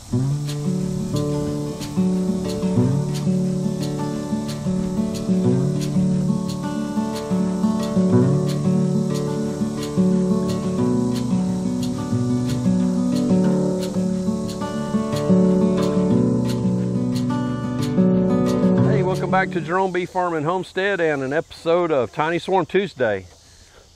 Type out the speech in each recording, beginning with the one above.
Welcome back to Jerome Bee Farm and Homestead and an episode of Tiny Swarm Tuesday.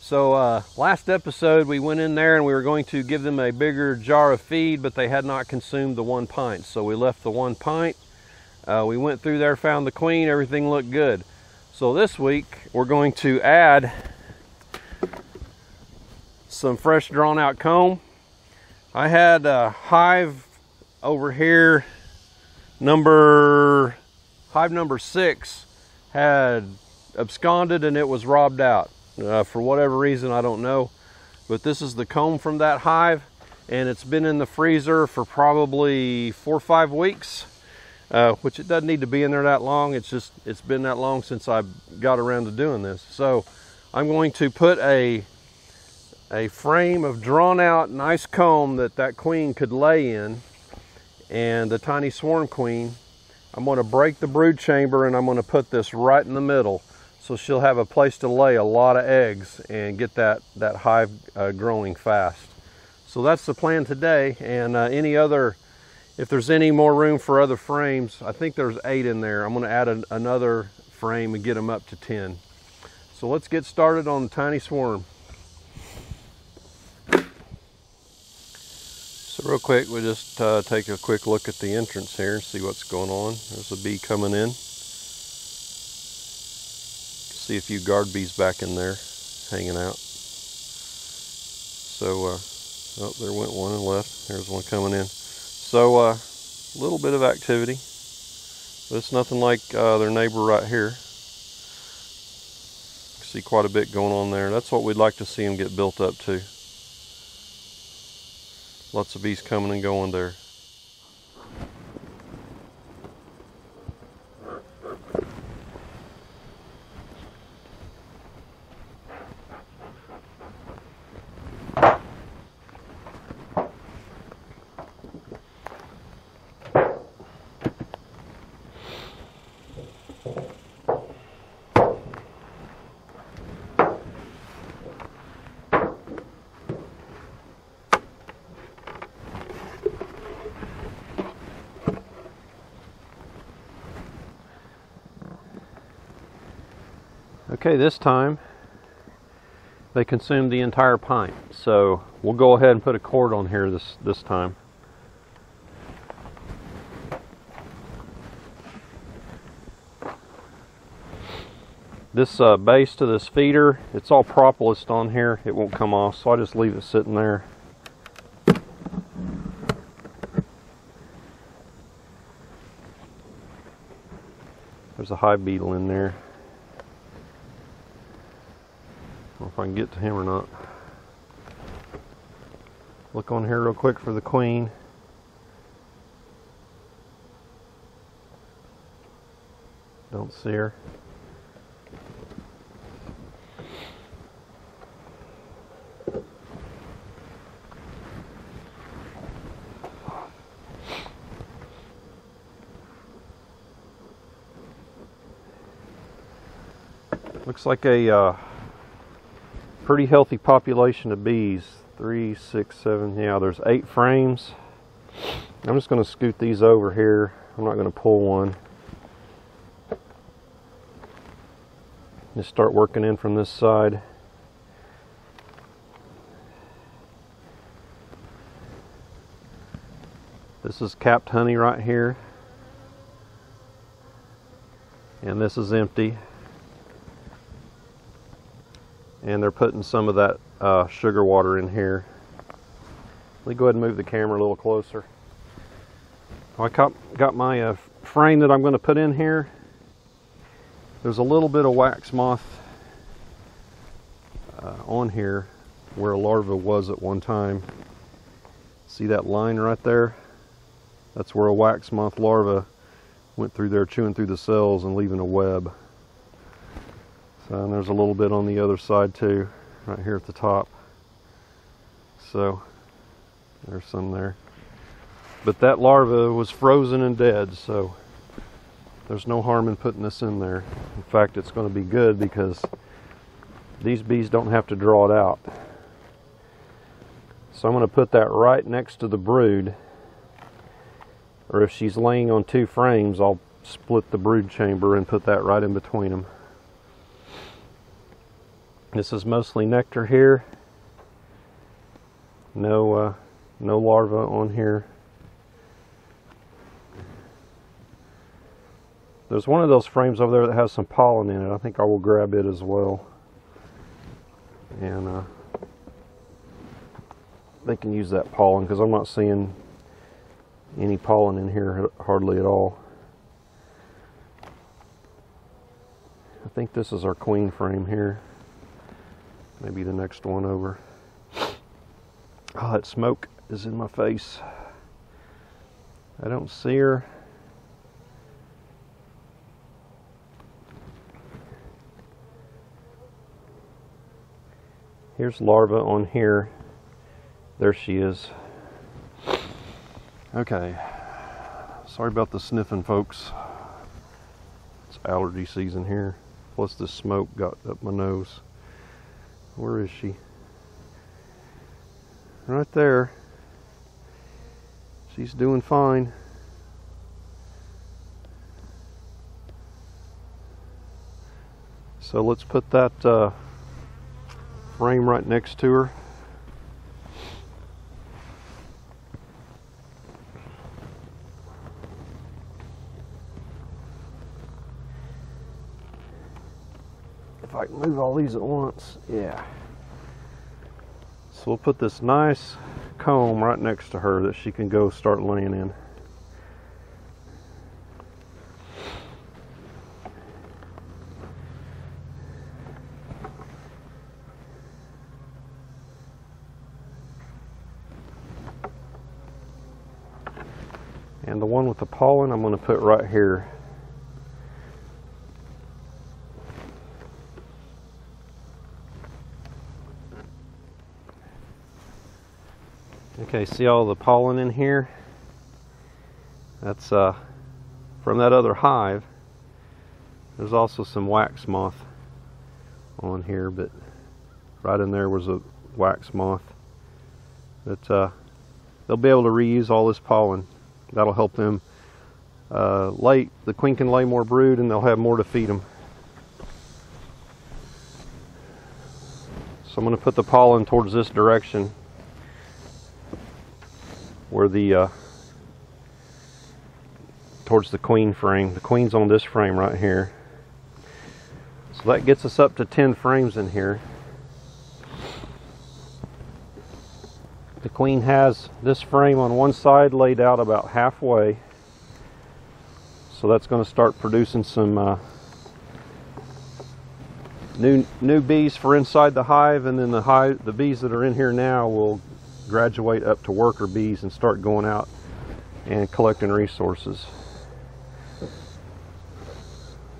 So last episode we went in there and we were going to give them a bigger jar of feed, but they had not consumed the 1 pint. So we left the 1 pint. We went through there, found the queen, everything looked good. So this week we're going to add some fresh drawn out comb. I had a Hive over here, Hive number 6 had absconded and it was robbed out. For whatever reason, I don't know. But this is the comb from that hive, and it's been in the freezer for probably 4 or 5 weeks, which it doesn't need to be in there that long. It's been that long since I got around to doing this. So I'm going to put a frame of drawn out nice comb that queen could lay in, and the tiny swarm queen. I'm going to break the brood chamber and I'm going to put this right in the middle so she'll have a place to lay a lot of eggs and get that hive growing fast. So that's the plan today, and if there's any more room for other frames, I think there's 8 in there. I'm going to add another frame and get them up to 10. So let's get started on the tiny swarm. So real quick, we'll just take a quick look at the entrance here and see what's going on. There's a bee coming in. See a few guard bees back in there hanging out. So, oh, there went one and left. There's one coming in. So, a little bit of activity, but it's nothing like their neighbor right here. See quite a bit going on there. That's what we'd like to see them get built up to. Lots of bees coming and going there. Okay, this time they consumed the entire pint, so we'll go ahead and put a cord on here this time. This base to this feeder, it's all propolis on here. It won't come off, so I just leave it sitting there. There's a hive beetle in there. I don't know if I can get to him or not. Look on here real quick for the queen. Don't see her. Looks like a pretty healthy population of bees. 3, 6, 7, yeah, there's 8 frames. I'm just going to scoot these over here. I'm not going to pull one. Just start working in from this side. This is capped honey right here. And this is empty. And they're putting some of that sugar water in here. Let me go ahead and move the camera a little closer. I got my frame that I'm going to put in here. There's a little bit of wax moth on here where a larva was at one time. See that line right there? That's where a wax moth larva went through there, chewing through the cells and leaving a web. So, and there's a little bit on the other side too, right here at the top. So there's some there. But that larva was frozen and dead, so there's no harm in putting this in there. In fact, it's going to be good because these bees don't have to draw it out. So I'm going to put that right next to the brood, or if she's laying on 2 frames, I'll split the brood chamber and put that right in between them. This is mostly nectar here. No larva on here. There's one of those frames over there that has some pollen in it. I think I will grab it as well. And they can use that pollen because I'm not seeing any pollen in here hardly at all. I think this is our queen frame here. Maybe the next one over. Oh, that smoke is in my face. I don't see her. Here's larva on here. There she is. Okay. Sorry about the sniffing, folks. It's allergy season here. Plus this smoke got up my nose. Where is she? Right there. She's doing fine. So let's put that frame right next to her. If I can move all these at once, yeah. So we'll put this nice comb right next to her that she can go start laying in. And the one with the pollen I'm going to put right here. Okay, see all the pollen in here? That's from that other hive. There's also some wax moth on here, but right in there was a wax moth. But they'll be able to reuse all this pollen. That'll help them the queen can lay more brood and they'll have more to feed them. So I'm going to put the pollen towards this direction where the towards the queen frame. The queen's on this frame right here. So that gets us up to 10 frames in here. The queen has this frame on one side laid out about halfway. So that's going to start producing some new bees for inside the hive, and then the bees that are in here now will graduate up to worker bees and start going out and collecting resources.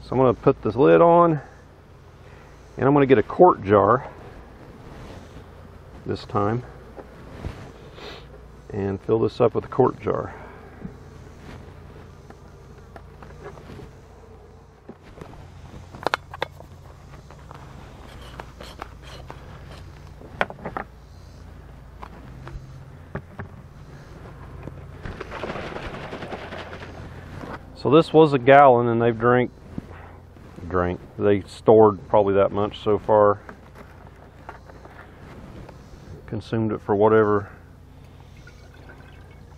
So I'm going to put this lid on, and I'm going to get a quart jar this time and fill this up with a quart jar. So this was a gallon, and they've they stored probably that much so far. Consumed it for whatever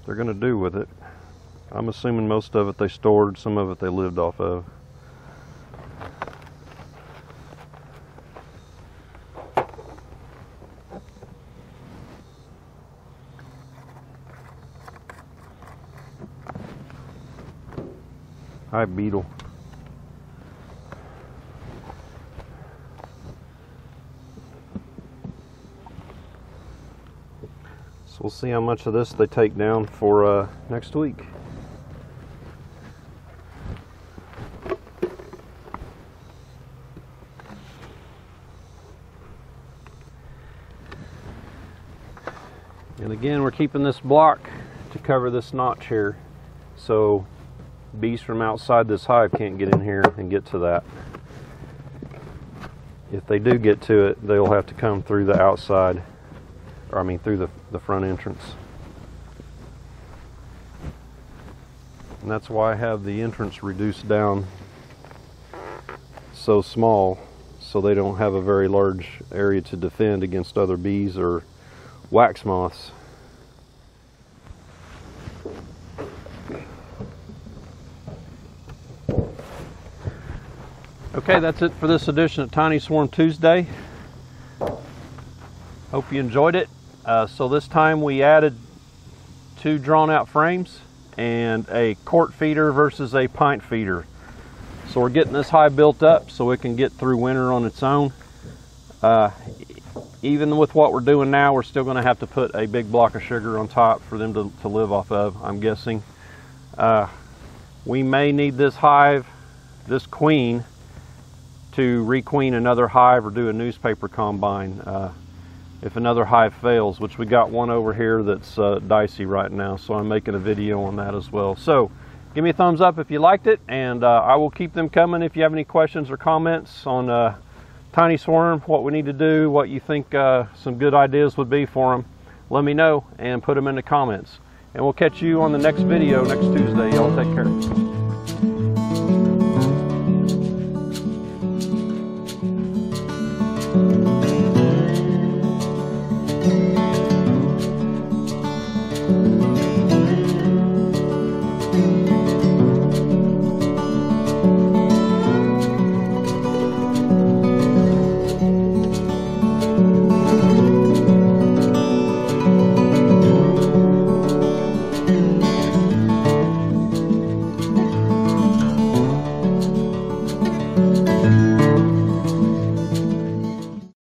they're going to do with it. I'm assuming most of it they stored, some of it they lived off of. Hi, beetle. So we'll see how much of this they take down for next week. And again, we're keeping this block to cover this notch here, so bees from outside this hive can't get in here and get to that. If they do get to it, they'll have to come through the outside, or I mean through the front entrance. And that's why I have the entrance reduced down so small, so they don't have a very large area to defend against other bees or wax moths. Okay, that's it for this edition of Tiny Swarm Tuesday. Hope you enjoyed it. So this time we added 2 drawn out frames and a quart feeder versus a pint feeder. So we're getting this hive built up so it can get through winter on its own. Even with what we're doing now, we're still going to have to put a big block of sugar on top for them to live off of, I'm guessing. We may need this hive, this queen, to requeen another hive or do a newspaper combine if another hive fails, which we got one over here that's dicey right now, so I'm making a video on that as well. So give me a thumbs up if you liked it, and I will keep them coming. If you have any questions or comments on Tiny Swarm, what we need to do, what you think some good ideas would be for them, let me know and put them in the comments. And we'll catch you on the next video next Tuesday. Y'all take care.